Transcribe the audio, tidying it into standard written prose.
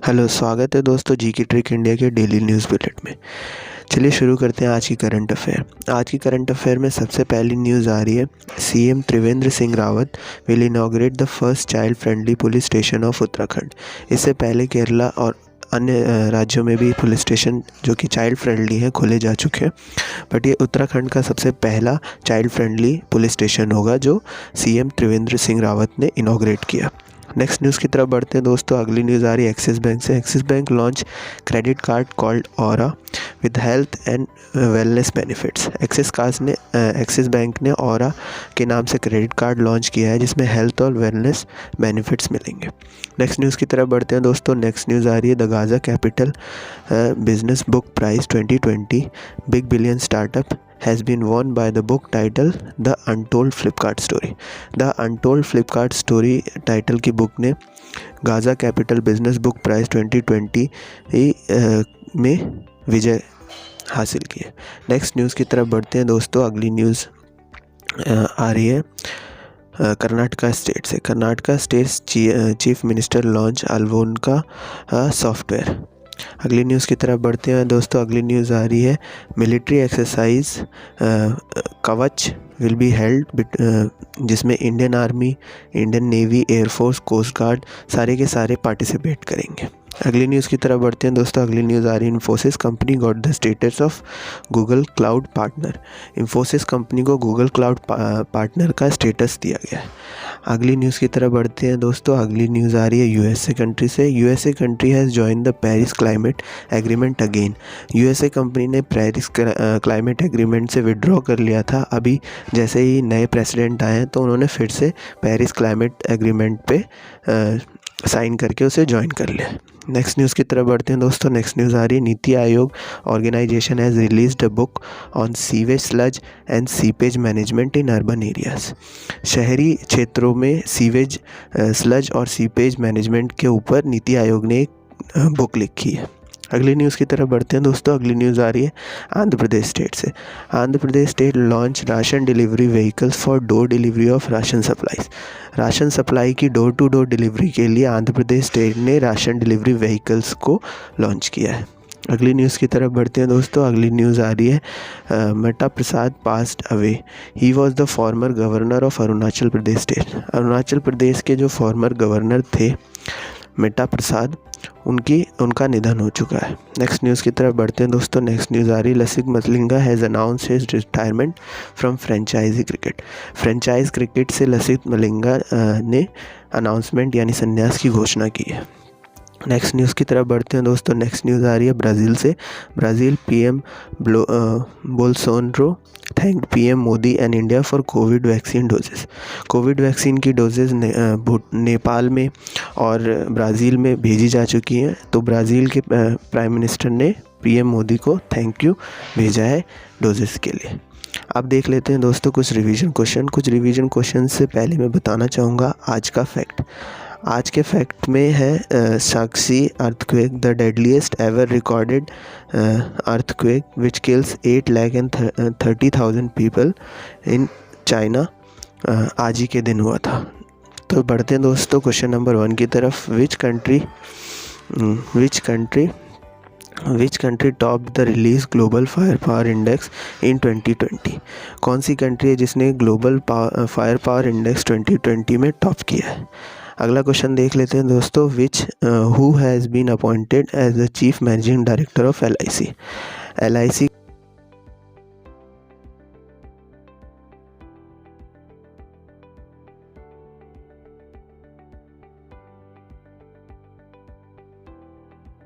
Hello, स्वागत है दोस्तों जी की ट्रिक इंडिया के डेली न्यूज़ बुलेटिन में। चलिए शुरू करते हैं आज की करंट अफेयर। आज की करंट अफेयर में सबसे पहली न्यूज़ आ रही है, CM Trivendra Singh Rawat will inaugurate the first child friendly police station of Uttarakhand. इससे पहले केरला और अन्य राज्यों में भी पुलिस स्टेशन जो कि चाइल्ड फ्रेंडली हैं खोले जा चुके हैं, बट ये उत्तराखंड का सबसे पहला चाइल्ड फ्रेंडली पुलिस स्टेशन होगा जो सीएम त्रिवेंद्र सिंह रावत ने इनॉग्रेट किया। नेक्स्ट न्यूज़ की तरफ बढ़ते हैं दोस्तों। अगली न्यूज़ आ रही है एक्सिस बैंक से। Axis bank launch credit card called aura with health and wellness benefits. Axis bank ने ऑरा के नाम से क्रेडिट कार्ड लॉन्च किया है जिसमें हेल्थ और वेलनेस बेनिफिट्स मिलेंगे। नेक्स्ट न्यूज़ की तरफ बढ़ते हैं दोस्तों। नेक्स्ट न्यूज़ आ रही है the Gaja Capital business book prize 2020 big billion startup has been won by the book title The Untold Flipkart Story. The Untold Flipkart Story title की बुक ने Gaja Capital business book prize 2020 में विजय हासिल की है। Next news की तरफ बढ़ते हैं दोस्तों। अगली न्यूज़ आ रही है कर्नाटका स्टेट से। Karnataka state chief minister launch अल्वोनका सॉफ्टवेयर। अगली न्यूज़ की तरफ बढ़ते हैं दोस्तों। अगली न्यूज़ आ रही है military exercise Kavach will be held जिसमें Indian army, Indian navy, air force, coast guard सारे के सारे पार्टिसिपेट करेंगे। अगली न्यूज़ की तरफ बढ़ते हैं दोस्तों। अगली न्यूज़ आ रही है Infosys company got the status of Google cloud partner. Infosys company को गूगल क्लाउड पार्टनर का स्टेटस दिया गया है। अगली न्यूज़ की तरफ बढ़ते हैं दोस्तों। अगली न्यूज़ आ रही है यूएसए कंट्री से। USA country has join the Paris climate agreement again. USA company ने पेरिस क्लाइमेट एग्रीमेंट से विड्रॉ कर लिया था। अभी जैसे ही नए प्रेसिडेंट आए हैं तो उन्होंने फिर से पेरिस क्लाइमेट एग्रीमेंट पे साइन करके उसे ज्वाइन कर लिया। नेक्स्ट न्यूज़ की तरफ बढ़ते हैं दोस्तों। नेक्स्ट न्यूज़ आ रही है NITI Aayog organisation has released a book on sewage sludge and seepage management in urban areas. शहरी क्षेत्रों में सीवेज स्लज और सीपेज मैनेजमेंट के ऊपर नीति आयोग ने एक बुक लिखी है। अगली न्यूज़ की तरफ बढ़ते हैं दोस्तों। अगली न्यूज़ आ रही है आंध्र प्रदेश स्टेट से। Andhra Pradesh state launch ration delivery vehicles for door delivery of ration supplies. Ration supply की डोर टू डोर डिलीवरी के लिए आंध्र प्रदेश स्टेट ने राशन डिलीवरी व्हीकल्स को लॉन्च किया है। अगली न्यूज़ की तरफ बढ़ते हैं दोस्तों। अगली न्यूज़ आ रही है Mata Prasad passed away. He was the former governor of Arunachal Pradesh state. Arunachal Pradesh के जो फॉर्मर गवर्नर थे मेटा प्रसाद, उनका निधन हो चुका है। नेक्स्ट न्यूज़ की तरफ बढ़ते हैं दोस्तों। नेक्स्ट न्यूज़ आ रही है Lasith Malinga has announce his retirement from franchise cricket. Franchise cricket से लसित मलिंगा ने अनाउंसमेंट यानी संन्यास की घोषणा की है। नेक्स्ट न्यूज़ की तरफ बढ़ते हैं दोस्तों। नेक्स्ट न्यूज़ आ रही है ब्राज़ील से। Brazil PM Bolsonaro thanked PM Modi and India for Covid vaccine doses. Covid vaccine की डोजेज नेपाल में और ब्राज़ील में भेजी जा चुकी हैं, तो ब्राज़ील के प्राइम मिनिस्टर ने पीएम मोदी को थैंक यू भेजा है डोजेस के लिए। अब देख लेते हैं दोस्तों कुछ रिवीजन क्वेश्चन से पहले मैं बताना चाहूँगा आज का फैक्ट। आज के फैक्ट में है Sakshi earthquake the deadliest ever recorded earthquake which kills 8,30,000 people in China आज ही के दिन हुआ था। तो बढ़ते हैं दोस्तों क्वेश्चन नंबर 1 की तरफ। Which country top the release global fire power index in 2020। कौन सी कंट्री है जिसने ग्लोबल फायर पावर इंडेक्स 2020 में टॉप किया है। अगला क्वेश्चन देख लेते हैं दोस्तों। Who has been appointed as the chief managing director of LIC। LIC